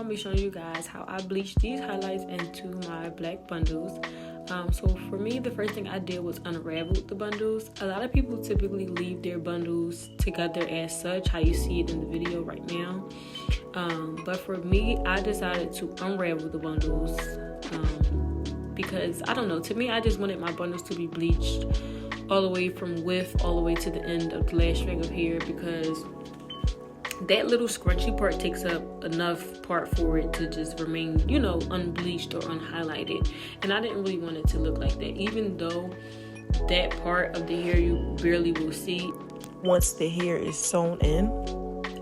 be showing you guys how I bleached these highlights into my black bundles. So for me, the first thing I did was unravel the bundles. A lot of people typically leave their bundles together as such, how you see it in the video right now. But for me, I decided to unravel the bundles because, I don't know, to me, I just wanted my bundles to be bleached all the way from width all the way to the end of the last strand of hair, because that little scrunchy part takes up enough part for it to just remain, unbleached or unhighlighted. And I didn't really want it to look like that, even though that part of the hair you barely will see once the hair is sewn in.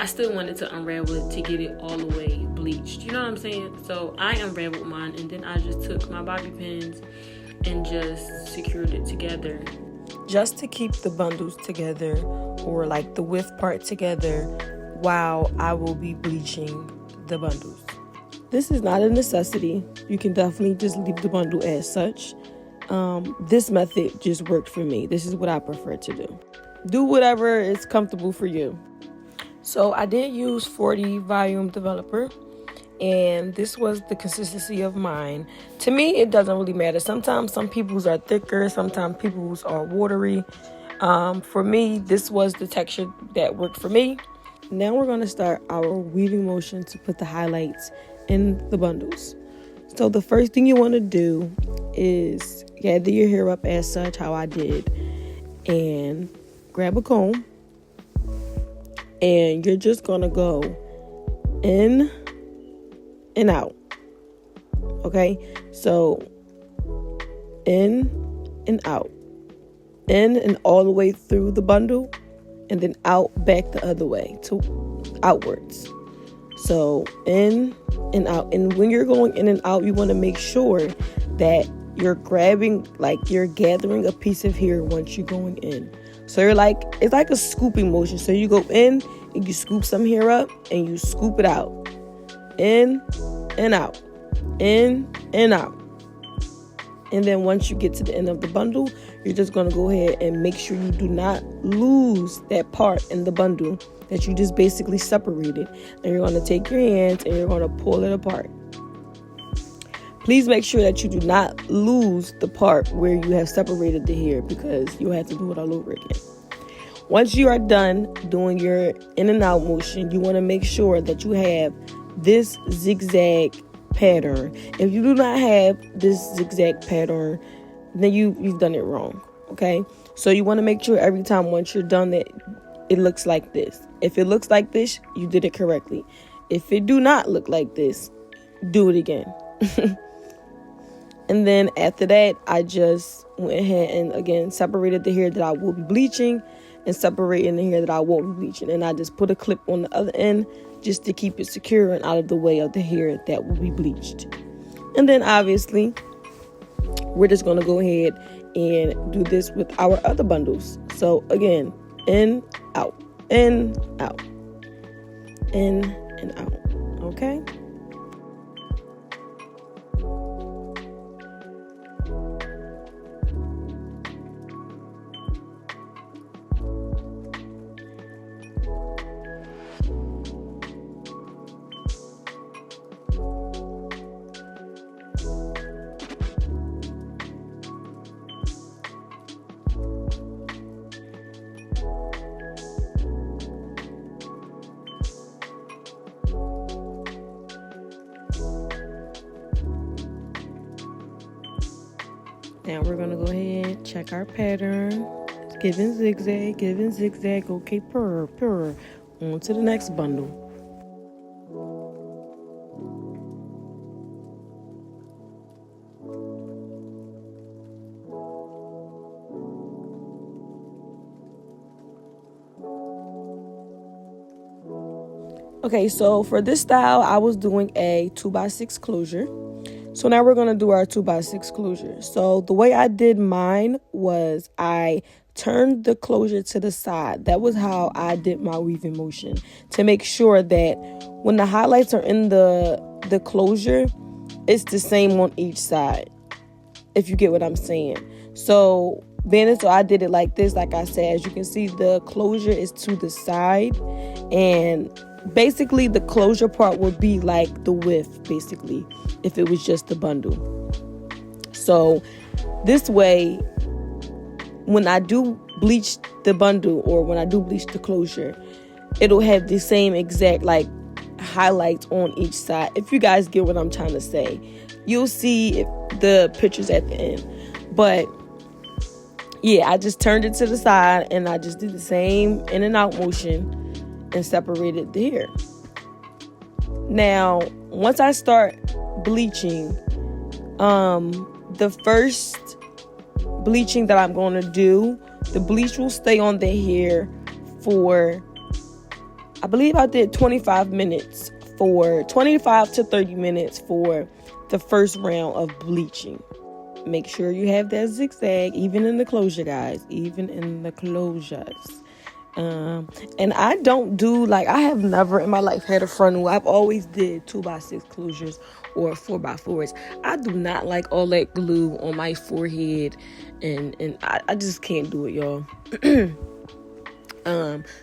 I still wanted to unravel it to get it all the way bleached. You know what I'm saying? So I unraveled mine, and then I just took my bobby pins and just secured it together. Just to keep the bundles together, or like the width part together, while I will be bleaching the bundles. This is not a necessity. You can definitely just leave the bundle as such. This method just worked for me. This is what I prefer to do. Do whatever is comfortable for you. So I did use 40 volume developer, and this was the consistency of mine. To me, it doesn't really matter. Sometimes some people's are thicker, sometimes people's are watery. For me, this was the texture that worked for me. Now we're going to start our weaving motion to put the highlights in the bundles. So the first thing you want to do is gather your hair up as such, how I did, and grab a comb. And you're just going to go in and out. Okay? So in and out. In and all the way through the bundle, and then out back the other way to outwards. So in and out. And when you're going in and out, you want to make sure that you're grabbing, like you're gathering a piece of hair once you're going in. So it's like a scooping motion. So you go in and you scoop some hair up and you scoop it out. In and out. In and out. And then once you get to the end of the bundle, you're just going to go ahead and make sure you do not lose that part in the bundle that you just basically separated. And you're going to take your hands and you're going to pull it apart. Please make sure that you do not lose the part where you have separated the hair, because you'll have to do it all over again. Once you are done doing your in and out motion, you want to make sure that you have this zigzag pattern. If you do not have this zigzag pattern, then you've done it wrong. Okay? So you want to make sure every time once you're done that it looks like this. If it looks like this, you did it correctly. If it do not look like this, do it again. And then after that, I just went ahead and again separated the hair that I will be bleaching and separating the hair that I won't be bleaching. And I just put a clip on the other end just to keep it secure and out of the way of the hair that will be bleached. And then obviously, we're just going to go ahead and do this with our other bundles. So again, in, out, in, out, in, and out. Okay? Now we're going to go ahead, check our pattern. Giving zigzag. Okay, purr. On to the next bundle. Okay, so for this style, I was doing a 2x6 closure. So now we're going to do our 2x6 closure. So the way I did mine was I turned the closure to the side. That was how I did my weaving motion, to make sure that when the highlights are in the closure, it's the same on each side, if you get what I'm saying. So I did it like this. Like I said, as you can see, the closure is to the side, and basically the closure part would be like the width, basically, if it was just the bundle. So this way, when I do bleach the bundle or when I do bleach the closure, it'll have the same exact like highlights on each side. If you guys get what I'm trying to say, you'll see the pictures at the end. But yeah, I just turned it to the side and I just did the same in and out motion and separated the hair. Now, once I start bleaching, the first bleaching that I'm going to do, the bleach will stay on the hair for, I believe I did 25 to 30 minutes for the first round of bleaching. Make sure you have that zigzag, even in the closure, guys, even in the closures. And I don't do, like, I have never in my life had a frontal. I've always did 2x6 closures or 4x4s. I do not like all that glue on my forehead, and I just can't do it, y'all.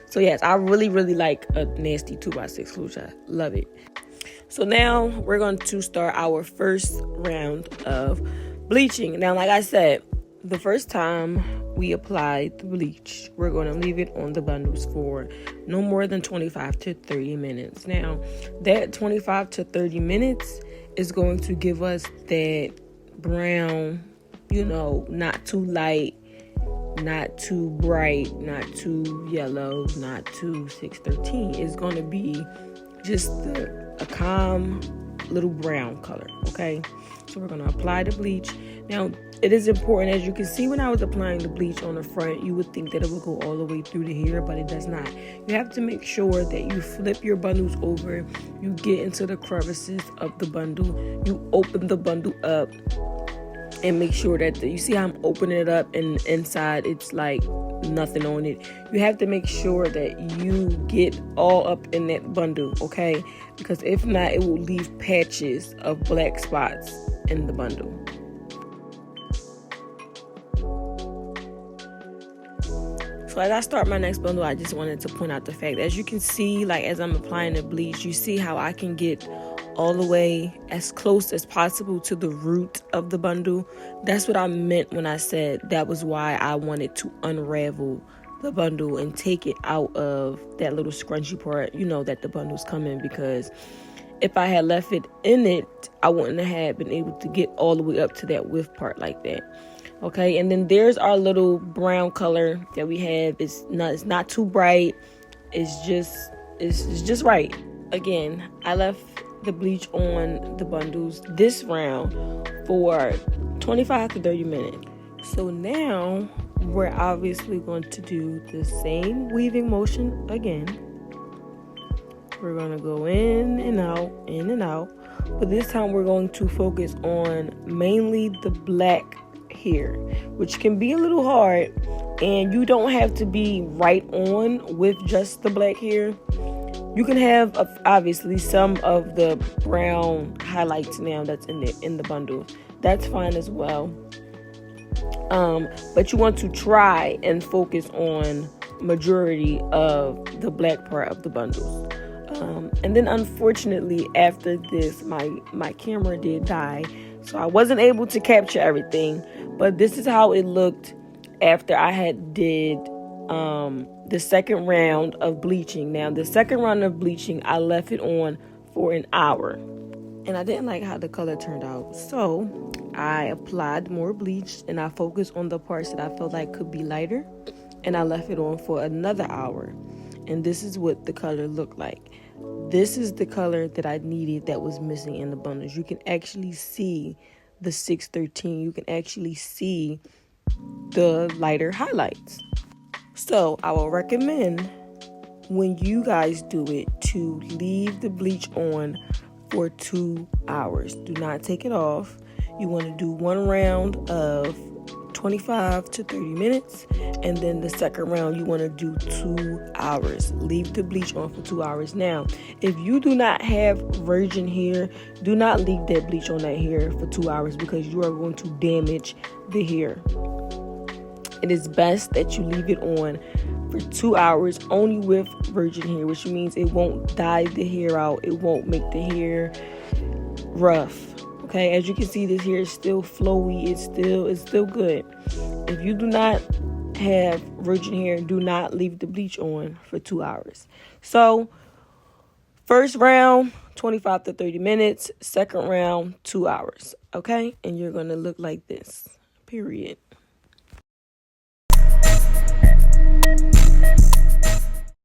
So yes, I really like a nasty 2x6 closure. Love it. So now we're going to start our first round of bleaching. Now, like I said, the first time we apply the bleach, we're going to leave it on the bundles for no more than 25 to 30 minutes. Now, that 25 to 30 minutes is going to give us that brown, not too light, not too bright, not too yellow, not too 613. It's going to be just a calm little brown color, okay? So we're going to apply the bleach. Now, it is important, as you can see when I was applying the bleach on the front, you would think that it would go all the way through the hair, but it does not. You have to make sure that you flip your bundles over, you get into the crevices of the bundle, you open the bundle up, and make sure that you see how I'm opening it up and inside it's like nothing on it. You have to make sure that you get all up in that bundle, okay? Because if not, it will leave patches of black spots in the bundle. So as I start my next bundle, I just wanted to point out the fact, as you can see, like as I'm applying the bleach, you see how I can get all the way as close as possible to the root of the bundle. That's what I meant when I said that was why I wanted to unravel the bundle and take it out of that little scrunchy part, that the bundles come in, because if I had left it in it, I wouldn't have been able to get all the way up to that width part like that. Okay, and then there's our little brown color that we have. It's not too bright. It's just right. Again, I left the bleach on the bundles this round for 25 to 30 minutes. So now we're obviously going to do the same weaving motion again. We're going to go in and out, but this time we're going to focus on mainly the black hair, which can be a little hard, and you don't have to be right on with just the black hair. You can have obviously some of the brown highlights now that's in the bundle. That's fine as well. But you want to try and focus on majority of the black part of the bundles. And then unfortunately after this, my camera did die, so I wasn't able to capture everything. But this is how it looked after I had did the second round of bleaching. Now, the second round of bleaching, I left it on for an hour. And I didn't like how the color turned out. So I applied more bleach and I focused on the parts that I felt like could be lighter. And I left it on for another hour. And this is what the color looked like. This is the color that I needed that was missing in the bundles. You can actually see the 613. You can actually see the lighter highlights. So I will recommend, when you guys do it, to leave the bleach on for 2 hours. Do not take it off. You want to do one round of 25 to 30 minutes, and then the second round you want to do 2 hours. Leave the bleach on for 2 hours. Now, if you do not have virgin hair, do not leave that bleach on that hair for 2 hours, because you are going to damage the hair. It is best that you leave it on for 2 hours only with virgin hair, which means it won't dye the hair out. It won't make the hair rough. Okay, as you can see, this hair is still flowy. It's still good. If you do not have virgin hair, do not leave the bleach on for 2 hours. So first round, 25 to 30 minutes. Second round, 2 hours. Okay, and you're gonna look like this. Period.